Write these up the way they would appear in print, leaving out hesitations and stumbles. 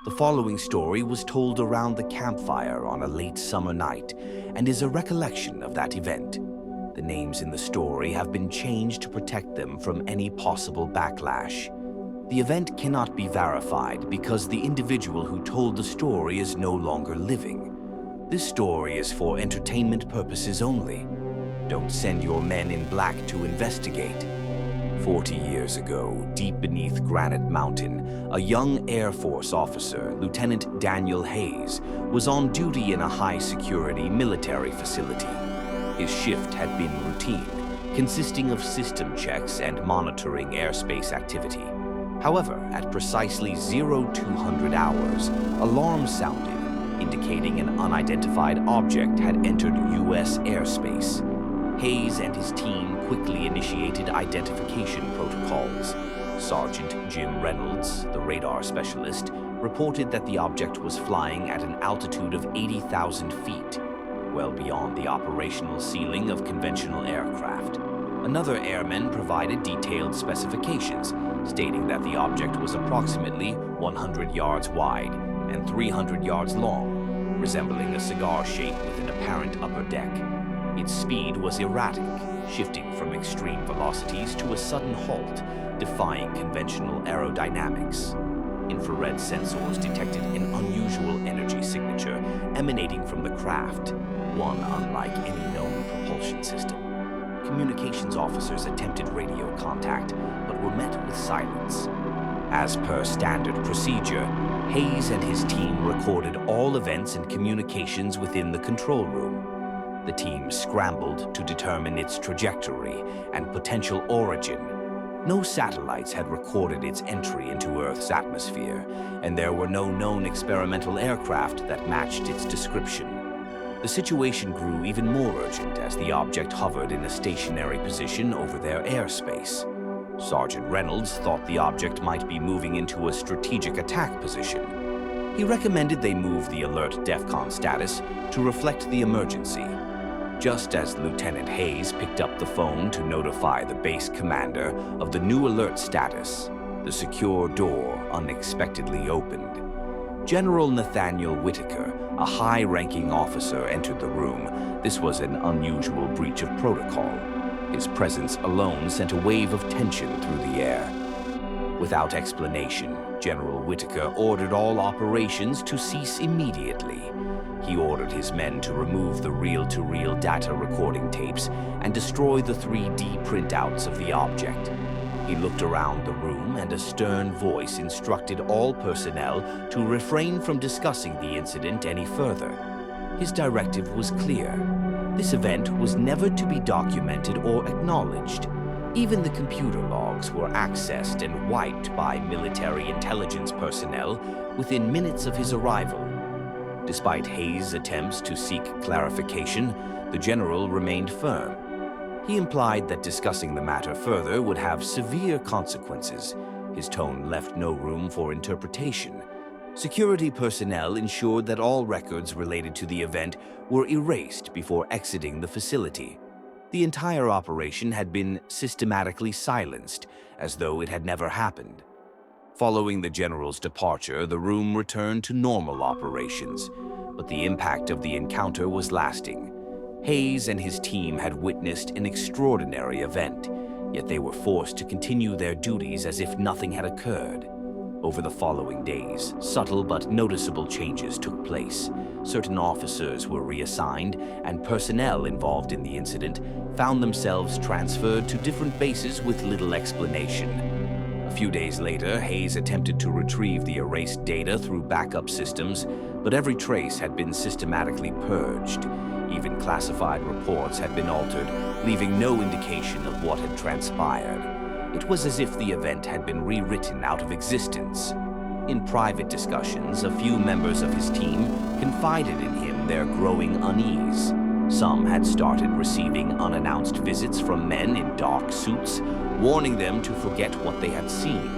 The following story was told around the campfire on a late summer night and is a recollection of that event. The names in the story have been changed to protect them from any possible backlash. The event cannot be verified because the individual who told the story is no longer living. This story is for entertainment purposes only. Don't send your men in black to investigate. 40 years ago, deep beneath Granite Mountain, a young Air Force officer, Lieutenant Daniel Hayes, was on duty in a high-security military facility. His shift had been routine, consisting of system checks and monitoring airspace activity. However, at precisely 0200 hours, alarms sounded, indicating an unidentified object had entered U.S. airspace. Hayes and his team quickly initiated identification protocols. Sergeant Jim Reynolds, the radar specialist, reported that the object was flying at an altitude of 80,000 feet, well beyond the operational ceiling of conventional aircraft. Another airman provided detailed specifications, stating that the object was approximately 100 yards wide and 300 yards long, resembling a cigar shape with an apparent upper deck. Its speed was erratic, shifting from extreme velocities to a sudden halt, defying conventional aerodynamics. Infrared sensors detected an unusual energy signature emanating from the craft, one unlike any known propulsion system. Communications officers attempted radio contact, but were met with silence. As per standard procedure, Hayes and his team recorded all events and communications within the control room. The team scrambled to determine its trajectory and potential origin. No satellites had recorded its entry into Earth's atmosphere, and there were no known experimental aircraft that matched its description. The situation grew even more urgent as the object hovered in a stationary position over their airspace. Sergeant Reynolds thought the object might be moving into a strategic attack position. He recommended they move the alert DEFCON status to reflect the emergency. Just as Lieutenant Hayes picked up the phone to notify the base commander of the new alert status, the secure door unexpectedly opened. General Nathaniel Whitaker, a high-ranking officer, entered the room. This was an unusual breach of protocol. His presence alone sent a wave of tension through the air. Without explanation, General Whitaker ordered all operations to cease immediately. He ordered his men to remove the reel-to-reel data recording tapes and destroy the 3D printouts of the object. He looked around the room, and a stern voice instructed all personnel to refrain from discussing the incident any further. His directive was clear. This event was never to be documented or acknowledged. Even the computer logs were accessed and wiped by military intelligence personnel within minutes of his arrival. Despite Hayes' attempts to seek clarification, the general remained firm. He implied that discussing the matter further would have severe consequences. His tone left no room for interpretation. Security personnel ensured that all records related to the event were erased before exiting the facility. The entire operation had been systematically silenced, as though it had never happened. Following the general's departure, the room returned to normal operations, but the impact of the encounter was lasting. Hayes and his team had witnessed an extraordinary event, yet they were forced to continue their duties as if nothing had occurred. Over the following days, subtle but noticeable changes took place. Certain officers were reassigned, and personnel involved in the incident found themselves transferred to different bases with little explanation. A few days later, Hayes attempted to retrieve the erased data through backup systems, but every trace had been systematically purged. Even classified reports had been altered, leaving no indication of what had transpired. It was as if the event had been rewritten out of existence. In private discussions, a few members of his team confided in him their growing unease. Some had started receiving unannounced visits from men in dark suits, warning them to forget what they had seen.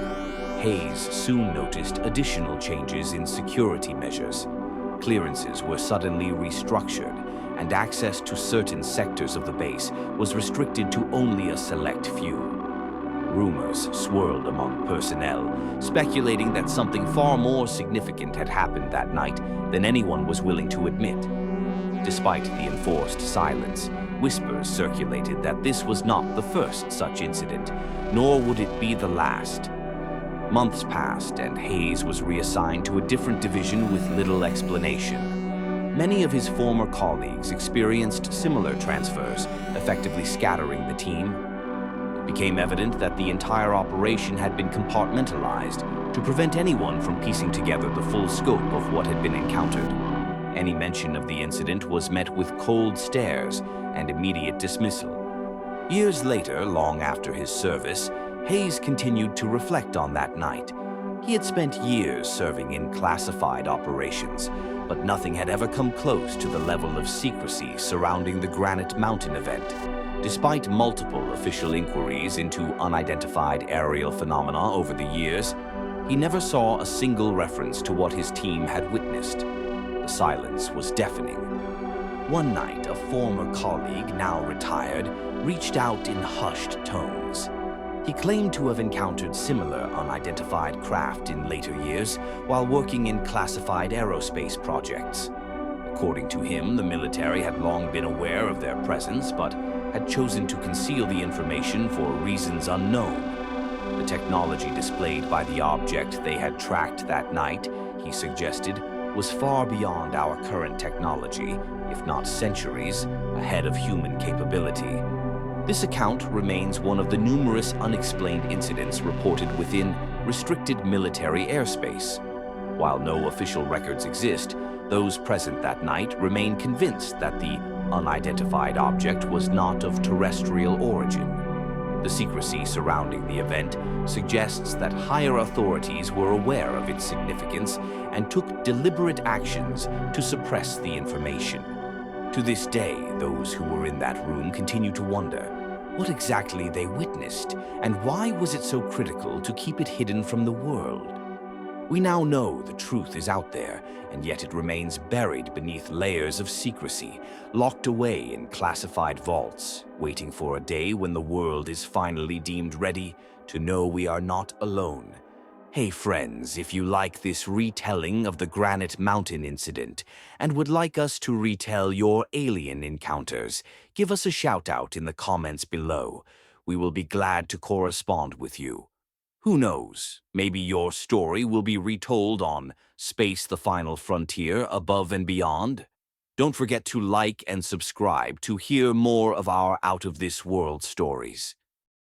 Hayes soon noticed additional changes in security measures. Clearances were suddenly restructured, and access to certain sectors of the base was restricted to only a select few. Rumors swirled among personnel, speculating that something far more significant had happened that night than anyone was willing to admit. Despite the enforced silence, whispers circulated that this was not the first such incident, nor would it be the last. Months passed, and Hayes was reassigned to a different division with little explanation. Many of his former colleagues experienced similar transfers, effectively scattering the team. It became evident that the entire operation had been compartmentalized to prevent anyone from piecing together the full scope of what had been encountered. Any mention of the incident was met with cold stares and immediate dismissal. Years later, long after his service, Hayes continued to reflect on that night. He had spent years serving in classified operations, but nothing had ever come close to the level of secrecy surrounding the Granite Mountain event. Despite multiple official inquiries into unidentified aerial phenomena over the years, he never saw a single reference to what his team had witnessed. The silence was deafening. One night, a former colleague, now retired, reached out in hushed tones. He claimed to have encountered similar unidentified craft in later years while working in classified aerospace projects. According to him, the military had long been aware of their presence, but had chosen to conceal the information for reasons unknown. The technology displayed by the object they had tracked that night, he suggested, was far beyond our current technology, if not centuries, ahead of human capability. This account remains one of the numerous unexplained incidents reported within restricted military airspace. While no official records exist, those present that night remain convinced that the unidentified object was not of terrestrial origin. The secrecy surrounding the event suggests that higher authorities were aware of its significance and took deliberate actions to suppress the information. To this day, those who were in that room continue to wonder what exactly they witnessed and why was it so critical to keep it hidden from the world. We now know the truth is out there, and yet it remains buried beneath layers of secrecy, locked away in classified vaults, waiting for a day when the world is finally deemed ready to know we are not alone. Hey friends, if you like this retelling of the Granite Mountain incident and would like us to retell your alien encounters, give us a shout out in the comments below. We will be glad to correspond with you. Who knows, maybe your story will be retold on Space: The Final Frontier Above and Beyond. Don't forget to like and subscribe to hear more of our out-of-this-world stories.